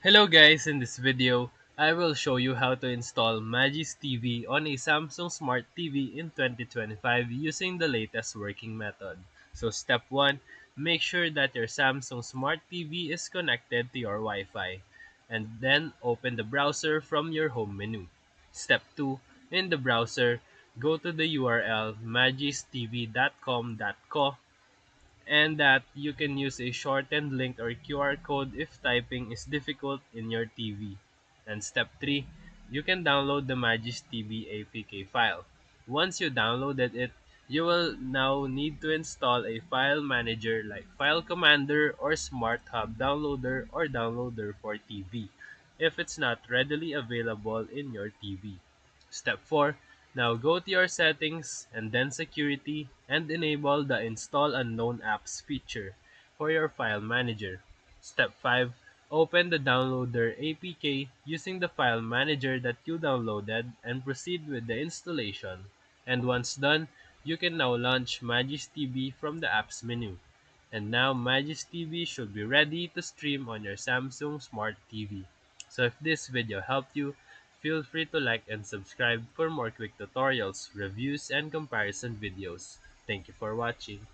Hello guys, in this video, I will show you how to install Magis TV on a Samsung Smart TV in 2025 using the latest working method. So step 1, make sure that your Samsung Smart TV is connected to your Wi-Fi. And then open the browser from your home menu. Step 2, in the browser, go to the URL magistv.com.co and that you can use a shortened link or QR code if typing is difficult in your TV. And step 3, you can download the Magis TV APK file. Once you downloaded it, you will now need to install a file manager like File Commander or Smart Hub Downloader or Downloader for TV if it's not readily available in your TV. Step 4, now go to your settings and then security and enable the install unknown apps feature for your file manager. Step 5, open the downloader APK using the file manager that you downloaded and proceed with the installation. And once done, you can now launch Magis TV from the apps menu. And now Magis TV should be ready to stream on your Samsung Smart TV. So if this video helped you, feel free to like and subscribe for more quick tutorials, reviews, and comparison videos. Thank you for watching.